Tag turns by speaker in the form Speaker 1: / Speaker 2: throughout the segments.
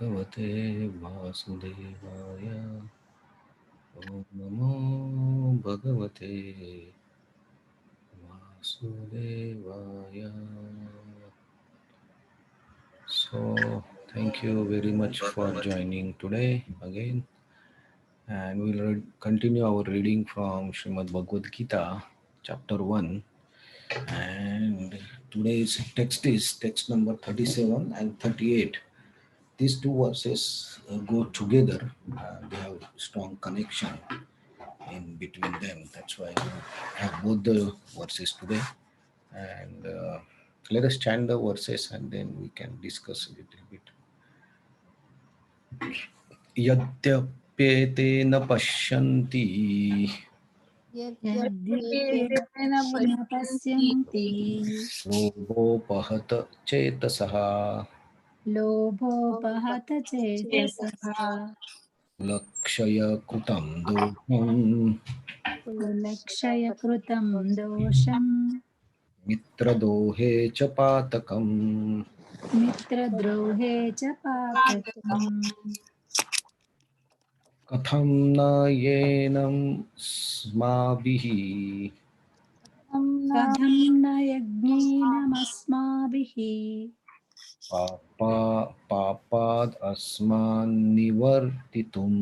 Speaker 1: भगवते वासुदेवाय ॐ नमो भगवते वासुदेवाय. So thank you very much for joining today again, and we'll continue our reading from Srimad Bhagavad Gita chapter 1. And today's text is text number 37 and 38. These two verses go together. They have strong connection in between them. That's why I have both the verses today. And let us chant the verses and then we can discuss a little bit. Yadyapyete na pashyanti
Speaker 2: यद्यप्येतेन पश्यन्ति
Speaker 1: lobopahata chetasaha
Speaker 2: लोभोपहत चेतसः
Speaker 1: lakshaya kutam doham
Speaker 2: कुलक्षयकृतं दोषम्
Speaker 1: mitradohe cha patakam.
Speaker 2: मित्रद्रोहे च पातकम्
Speaker 1: कथं न येनं स्माभिः
Speaker 2: कथं न यज्ञेनमस्माभिः
Speaker 1: पापाद् अस्मान्निवर्तितुं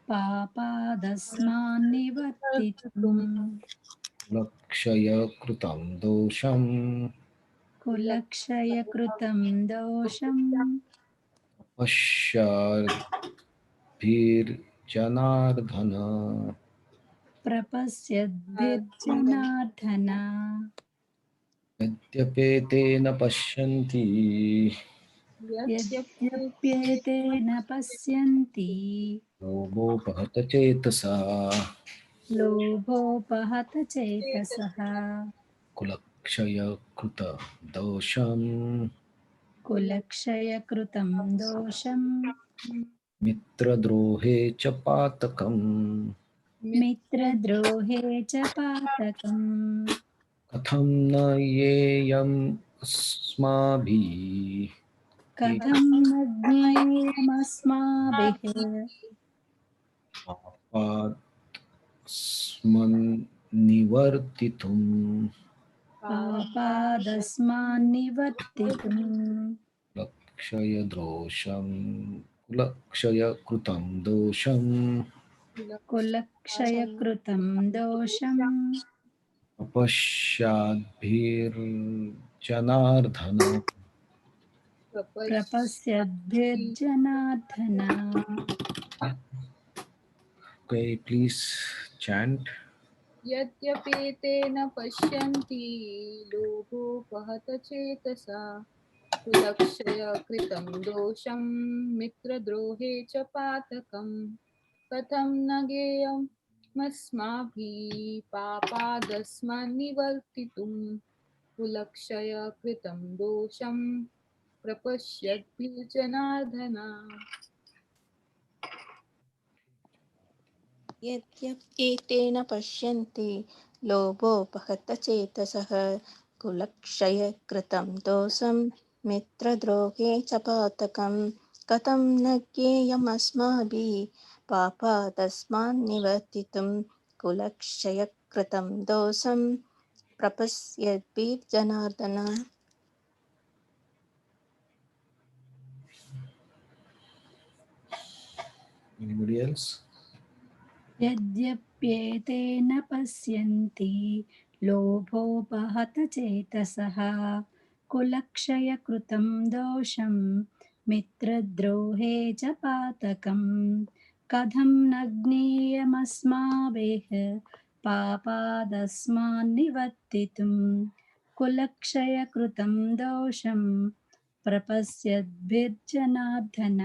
Speaker 2: पापादस्मान्निवर्तितुम्
Speaker 1: लक्षय कृतं दोषं
Speaker 2: कुलक्षयकृतं दोषम्
Speaker 1: पश्याद्भिर्जनार्दन.
Speaker 2: प्रपश्यद्भिर्जनार्दन
Speaker 1: यद्यपेतेन पश्यन्ति
Speaker 2: यद्यप्येतेन पश्यन्ति
Speaker 1: लोभोपहत चेतसा
Speaker 2: लोभोपहत चेतसः
Speaker 1: कुलक्षय कृत दोषं
Speaker 2: कुलक्षयकृतं दोषम्
Speaker 1: मित्रद्रोहे च पातकम्.
Speaker 2: मित्रद्रोहे च पातकम्
Speaker 1: कथं न येयम् अस्माभिः
Speaker 2: कथं न ज्ञेयमस्माभिः
Speaker 1: पापादस्मन्निवर्तितुं
Speaker 2: पापादस्मान्निवर्तितुम्
Speaker 1: लक्षय कुलक्षय कृतं दोषं
Speaker 2: कुलक्षयकृतं दोषम्
Speaker 1: अपश्याद्भिर्जनार्दन.
Speaker 2: प्रपश्यद्भिर्जनार्दन
Speaker 1: Okay, please chant.
Speaker 3: यद्यपेतेन पश्यन्ति लोभोपहत चेतसा कुलक्षय कृतं दोषं मित्रद्रोहे च पातकम् कथं न ज्ञेयमस्माभिः पापादस्मन्निवर्तितुं कुलक्षय कृतं दोषं प्रपश्यद्भिर्जनार्दन.
Speaker 4: यद्यप्येतेन पश्यन्ति लोभोपहतचेतसः कुलक्षयकृतं दोषं मित्रद्रोहे च पातकं कथं न ज्ञेयमस्माभिः पापादस्मान्निवर्तितुं कुलक्षयकृतं दोषं प्रपश्यद्भिर्जनार्दन.
Speaker 1: Anybody else?
Speaker 2: यद्यप्येतेन पश्यन्ति लोभोपहत चेतसः कुलक्षयकृतं दोषं मित्रद्रोहे च पातकम् कथं न ज्ञेयमस्माभिः पापादस्मान्निवर्तितुं कुलक्षयकृतं दोषं प्रपश्यद्भिर्जनार्दन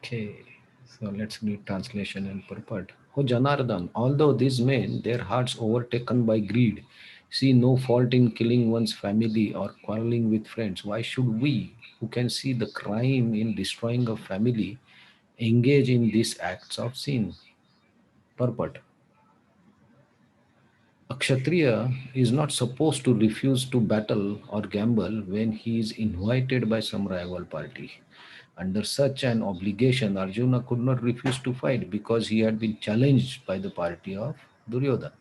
Speaker 1: Okay, so let's read translation and purport. O Janardan, although these men, their hearts overtaken by greed, see no fault in killing one's family or quarreling with friends, why should we, who can see the crime in destroying a family, engage in these acts of sin? Purport. A Kshatriya is not supposed to refuse to battle or gamble when he is invited by some rival party. Under such an obligation, Arjuna could not refuse to fight because he had been challenged by the party of Duryodhana.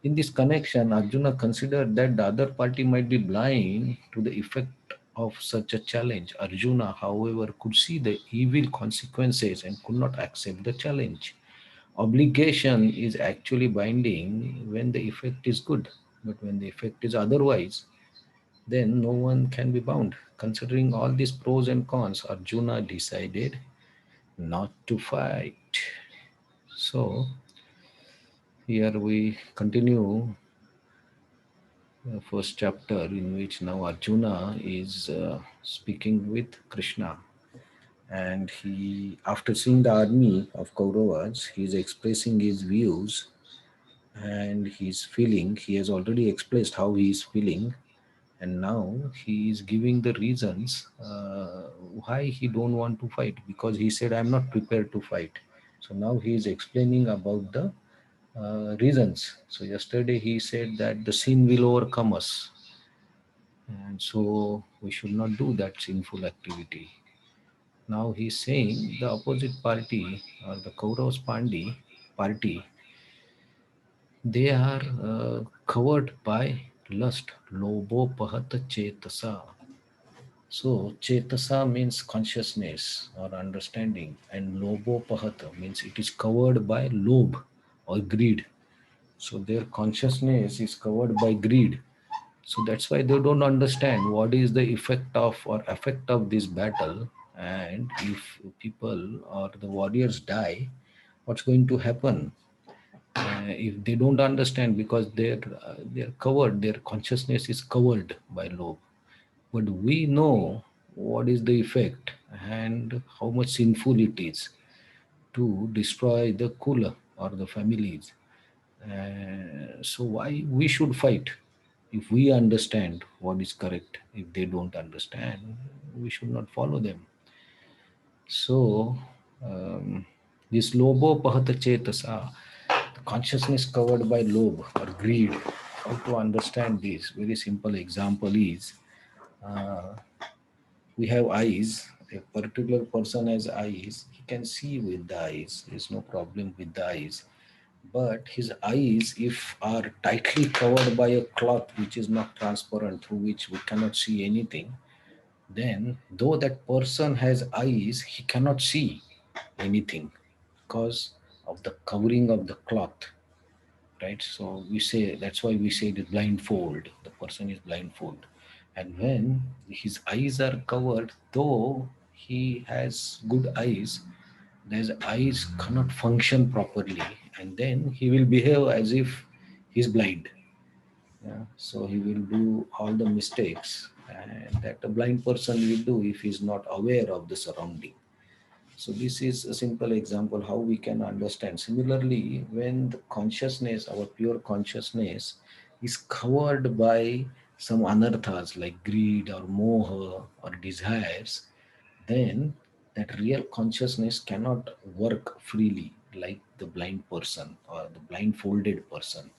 Speaker 1: In this connection, Arjuna considered that the other party might be blind to the effect of such a challenge. Arjuna, however, could see the evil consequences and could not accept the challenge. Obligation is actually binding when the effect is good, but when the effect is otherwise, then no one can be bound. Considering all these pros and cons, Arjuna decided not to fight. So, here we continue the first chapter, in which now Arjuna is speaking with Krishna. And he, after seeing the army of Kauravas, he is expressing his views and his feeling. He has already expressed how he is feeling, and now he is giving the reasons why he don't want to fight, because he said, I'm not prepared to fight. So now he is explaining about the reasons. So yesterday he said that the sin will overcome us, and so we should not do that sinful activity. Now he's saying the opposite party, or the Kauravas Pandi party, they are covered by lust. Lobo pahata chetasa. So chetasa means consciousness or understanding, and lobo pahata means it is covered by lobe or greed. So their consciousness is covered by greed. So that's why they don't understand what is the effect of this battle, and if people or the warriors die, what's going to happen. If they don't understand, because they're covered, their consciousness is covered by lobe. But we know what is the effect and how much sinful it is to destroy the kula or the families. So why we should fight if we understand what is correct? If they don't understand, we should not follow them. So this lobo pahata chetasa, the consciousness covered by lobe or greed. How to understand this? Very simple example is, uh, we have eyes. A particular person has eyes, he can see with the eyes, there's no problem with the eyes. But his eyes, if are tightly covered by a cloth which is not transparent, through which we cannot see anything, then though that person has eyes, he cannot see anything because of the covering of the cloth, right? So we say, that's why we say the blindfold, the person is blindfold. And when his eyes are covered, though he has good eyes, his eyes cannot function properly, and then he will behave as if he's blind. Yeah? So he will do all the mistakes and that a blind person will do if he's not aware of the surrounding. So this is a simple example how we can understand. Similarly, when the consciousness, our pure consciousness, is covered by some anarthas like greed or moha or desires, then that real consciousness cannot work freely like the blind person or the blindfolded person.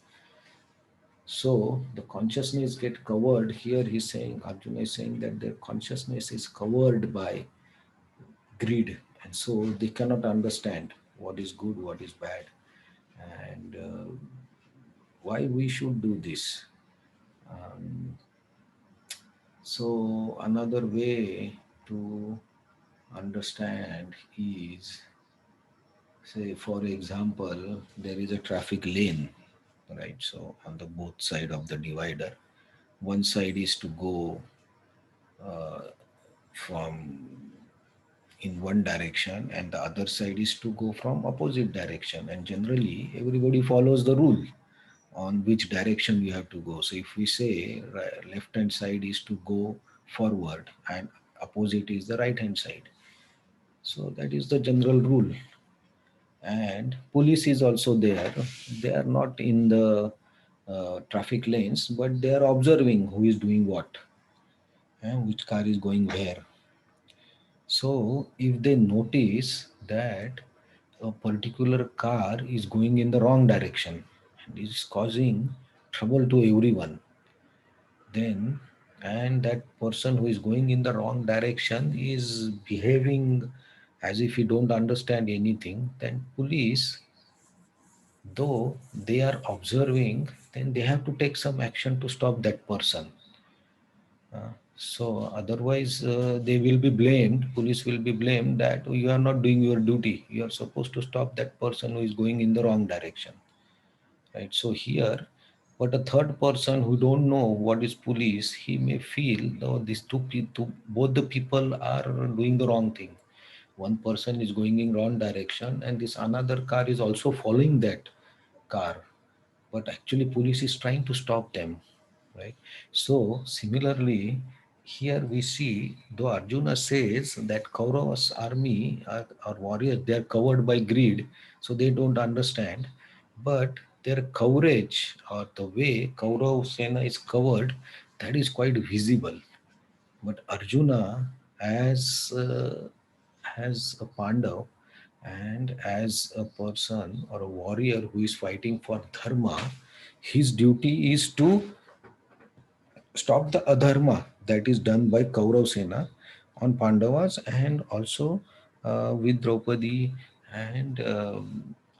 Speaker 1: So the consciousness get covered. Here he's saying, Arjuna is saying that their consciousness is covered by greed, and so they cannot understand what is good, what is bad, and why we should do this. Um, so another way to understand is, say for example, there is a traffic lane, right? So on the both side of the divider, one side is to go from in one direction and the other side is to go from opposite direction, and generally everybody follows the rule on which direction you have to go. So if we say left hand side is to go forward and opposite is the right hand side, so that is the general rule. And police is also there. They are not in the traffic lanes, but they are observing who is doing what and which car is going where. So if they notice that a particular car is going in the wrong direction and is causing trouble to everyone, then, and that person who is going in the wrong direction is behaving as if he don't understand anything, then police, though they are observing, then they have to take some action to stop that person. So otherwise, they will be blamed. Police will be blamed that you are not doing your duty. You are supposed to stop that person who is going in the wrong direction, right? So here, but a third person who don't know what is police, he may feel, no, these two people, both the people are doing the wrong thing. One person is going in wrong direction, and this another car is also following that car, but actually police is trying to stop them, right? So similarly, here we see, though Arjuna says that Kauravas army are warriors, they are covered by greed, so they don't understand, but their coverage or the way Kaurav Sena is covered, that is quite visible. But Arjuna, as a Pandav and as a person or a warrior who is fighting for dharma, his duty is to stop the adharma that is done by Kaurav Sena on Pandavas, and also with Draupadi, and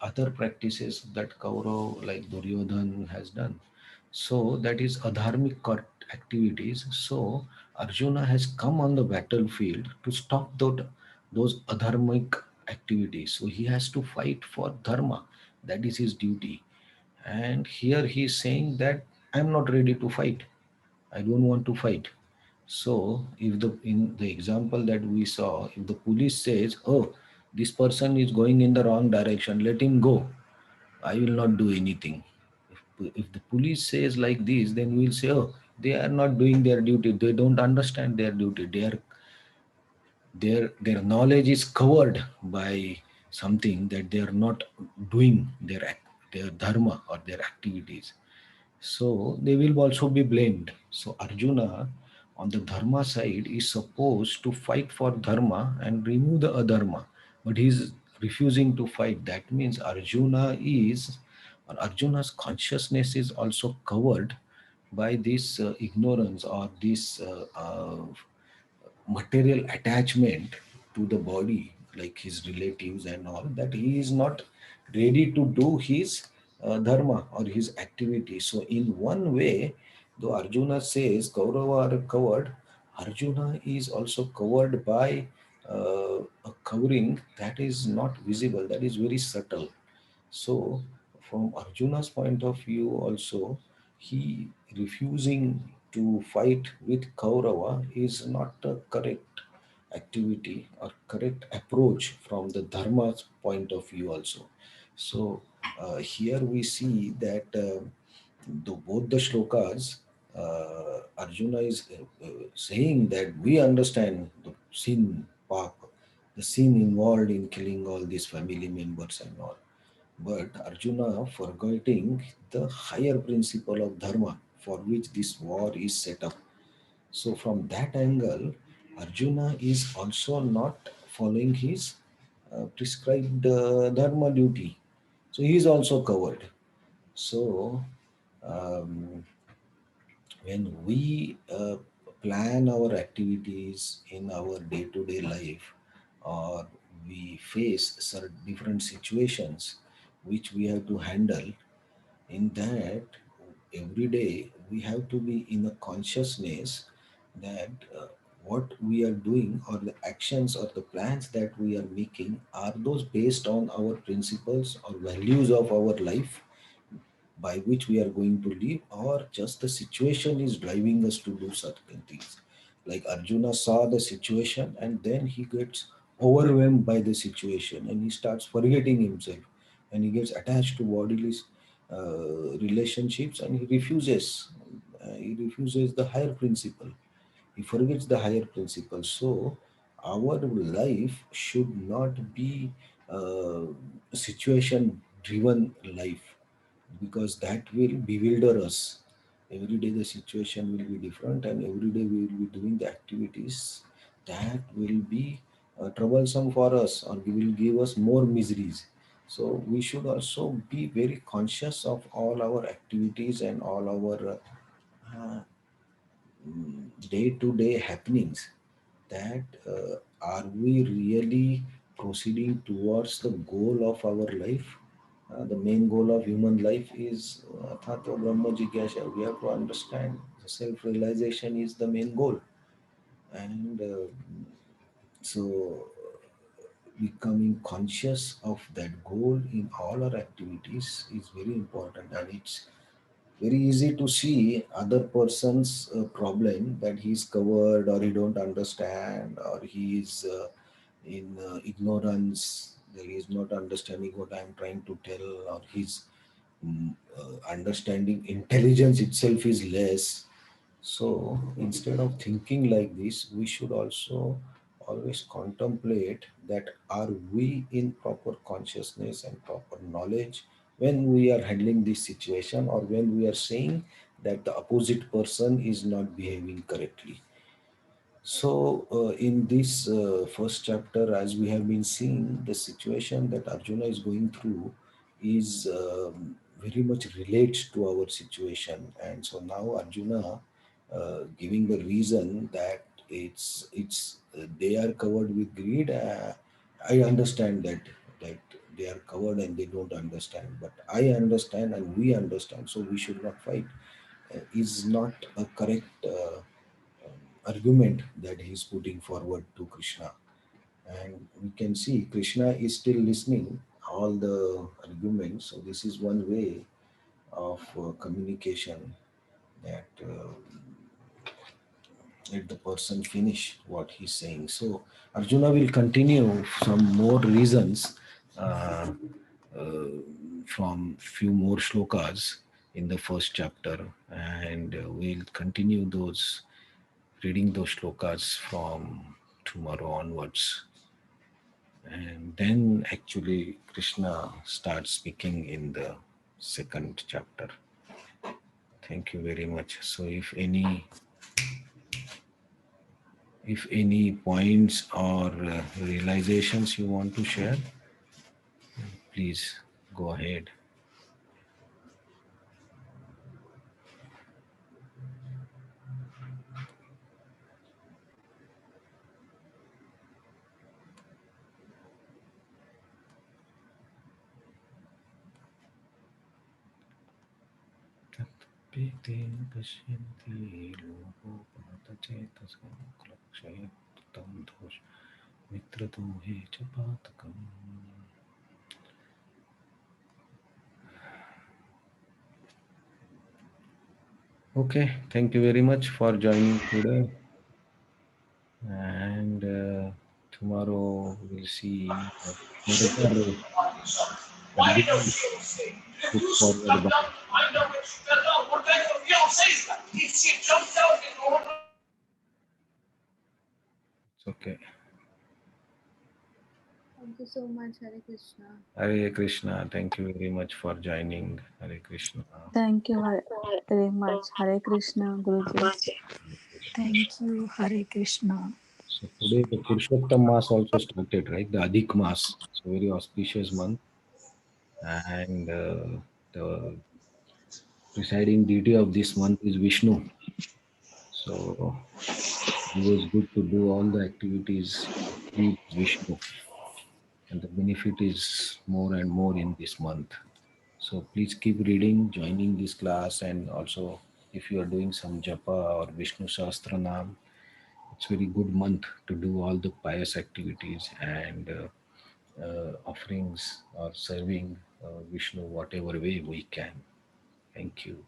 Speaker 1: other practices that Kaurav like Duryodhan has done. So that is adharmic activities. So Arjuna has come on the battlefield to stop those adharmic activities. So he has to fight for dharma. That is his duty. And here he is saying that I'm not ready to fight. I don't want to fight. So, if the in the example that we saw, if the police says, "Oh, this person is going in the wrong direction, let him go," I will not do anything. If the police says like this, then we'll say, "Oh, they are not doing their duty. They don't understand their duty. Their knowledge is covered by something that they are not doing their dharma or their activities." So they will also be blamed. So Arjuna on the dharma side is supposed to fight for dharma and remove the adharma, but he is refusing to fight. That means Arjuna's consciousness is also covered by this ignorance or this material attachment to the body, like his relatives and all, that he is not ready to do his dharma or his activity. So, in one way, though Arjuna says Kaurava are covered, Arjuna is also covered by a covering that is not visible, that is very subtle. So, from Arjuna's point of view, also, he refusing to fight with Kaurava is not a correct activity or correct approach from the Dharma's point of view, also. So, here we see that both the shlokas, Arjuna is saying that we understand the sin, papa, the sin involved in killing all these family members and all, but Arjuna forgetting the higher principle of dharma for which this war is set up. So, from that angle, Arjuna is also not following his prescribed dharma duty. So, he is also covered. So, um, when we plan our activities in our day to day life, or we face certain different situations which we have to handle, in that every day we have to be in a consciousness that what we are doing or the actions or the plans that we are making, are those based on our principles or values of our life by which we are going to live, or just the situation is driving us to do certain things. Like Arjuna saw the situation and then he gets overwhelmed by the situation and he starts forgetting himself, and he gets attached to bodily relationships, and he refuses the higher principle, he forgets the higher principle. So our life should not be a situation driven life, because that will bewilder us. Every day the situation will be different, and every day we will be doing the activities that will be troublesome for us or will give us more miseries. So we should also be very conscious of all our activities and all our uh, day-to-day happenings. That are we really proceeding towards the goal of our life? The main goal of human life is Tattva Brahma Jigyasha. We have to understand the self-realization is the main goal, and so becoming conscious of that goal in all our activities is very important, and it's very easy to see other person's problem that he's covered or he don't understand or he is in ignorance, that he is not understanding what I'm trying to tell, or his understanding intelligence itself is less. So instead of thinking like this, we should also always contemplate that are we in proper consciousness and proper knowledge when we are handling this situation, or when we are saying that the opposite person is not behaving correctly. So, in this first chapter, as we have been seeing, the situation that Arjuna is going through is very much relates to our situation, and so now Arjuna giving the reason that it's they are covered with greed. I understand that they are covered and they don't understand, but I understand and we understand, so we should not fight. Is not a correct. Argument that he's putting forward to Krishna. And we can see Krishna is still listening all the arguments. So this is one way of communication, that let the person finish what he's saying. So Arjuna will continue some more reasons uh, from few more shlokas in the first chapter, and we'll continue those reading those shlokas from tomorrow onwards. And then actually Krishna starts speaking in the second chapter. Thank you very much. So if any points or realizations you want to share, please go ahead. Okay, thank you very much for joining today. And tomorrow we'll see further arguments put forward by. It's okay.
Speaker 3: Thank you so much, Hare Krishna.
Speaker 1: Hare Krishna. Thank you very much for joining. Hare Krishna.
Speaker 5: Thank you very much. Hare Krishna, Guruji.
Speaker 1: Hare Krishna.
Speaker 2: Thank you. Hare Krishna.
Speaker 1: So today the Purushottam Mass also started, right? The Adhik Mass. It's a very auspicious month, and the presiding deity of this month is Vishnu. So always good to do all the activities to please Vishnu, and the benefit is more and more in this month. So please keep reading, joining this class, and also if you are doing some japa or Vishnu Sahasranam, it's very good month to do all the pious activities and offerings or serving Vishnu whatever way we can. Thank you.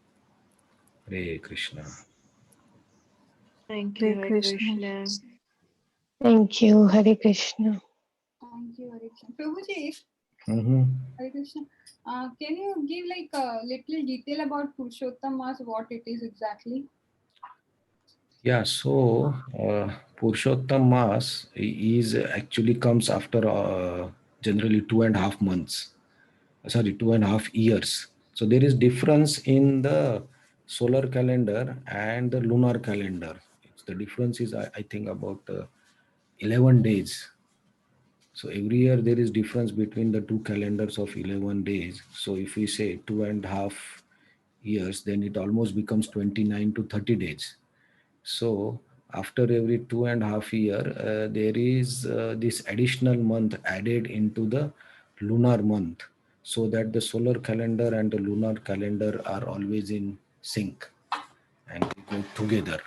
Speaker 1: Hare Krishna.
Speaker 6: Thank you,
Speaker 5: Hare
Speaker 6: Hare
Speaker 5: Krishna.
Speaker 6: Krishna.
Speaker 7: Thank you, Hare Krishna.
Speaker 3: Thank you, Hare Krishna. Prabhuji,
Speaker 1: Mm-hmm.
Speaker 3: Hare Krishna. Can you give like a little detail about Purushottam Mass, what it is exactly?
Speaker 1: Yeah, so Purushottam Mass is actually comes after generally 2.5 months. Sorry, 2.5 years. So there is difference in the solar calendar and the lunar calendar. The difference is, I think, about 11 days. So every year there is difference between the two calendars of 11 days. So if we say 2.5 years, then it almost becomes 29 to 30 days. So after every 2.5 year, there is this additional month added into the lunar month, so that the solar calendar and the lunar calendar are always in sync and they go together.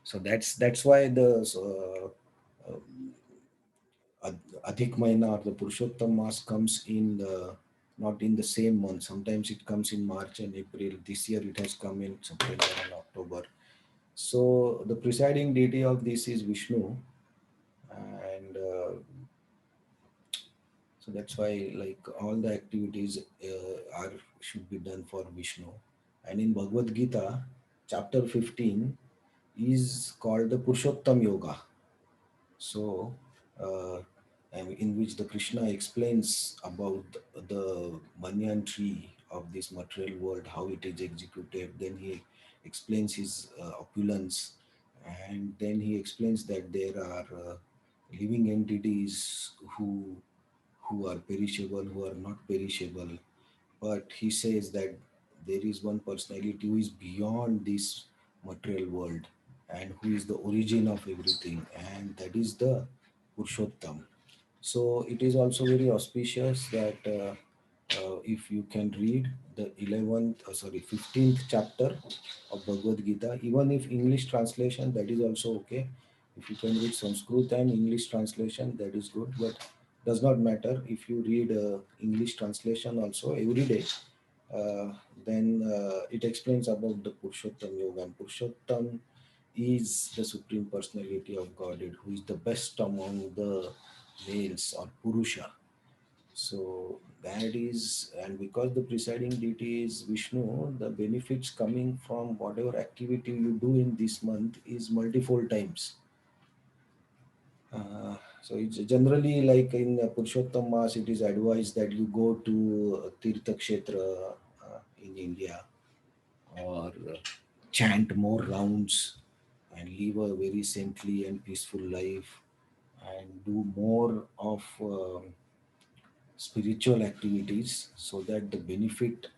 Speaker 1: So that's why the Adhik Mahina or the Purushottam Mas comes in the not in the same month. Sometimes it comes in March and April. This year it has come in September and October. So the presiding deity of this is Vishnu, and so that's why like all the activities are should be done for Vishnu. And in Bhagavad Gita, chapter 15 is called the Purushottam Yoga. So, and in which the Krishna explains about the banyan tree of this material world, how it is executed. Then he explains his opulence, and then he explains that there are living entities who are perishable, who are not perishable. But he says that there is one personality who is beyond this material world and who is the origin of everything, and that is the Purushottam. So it is also very auspicious that if you can read the 15th chapter of Bhagavad Gita, even if English translation, that is also okay. If you can read Sanskrit and English translation, that is good, but does not matter. If you read English translation also every day, then it explains about the Purushottam Yoga. And Purushottam is the Supreme Personality of Godhead, who is the best among the males or Purusha. So that is, and because the presiding deity is Vishnu, the benefits coming from whatever activity you do in this month is multifold times. So it's generally like in Purushottam Mas, it is advised that you go to Tirtha Kshetra in India, or chant more rounds and live a very saintly and peaceful life, and do more of spiritual activities, so that the benefit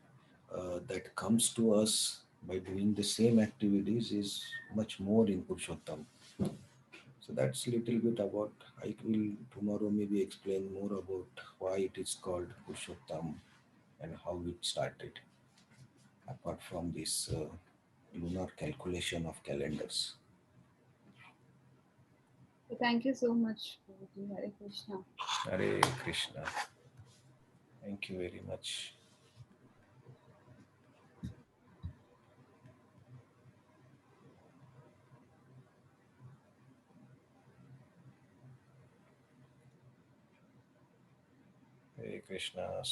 Speaker 1: that comes to us by doing the same activities is much more in Purushottam. So that's a little bit about. I will tomorrow maybe explain more about why it is called Purushottam and how it started, apart from this lunar calculation of calendars.
Speaker 3: So thank you so much, Prabhuji. Hare Krishna.
Speaker 1: Hare Krishna. Thank you very much. Hare Krishna.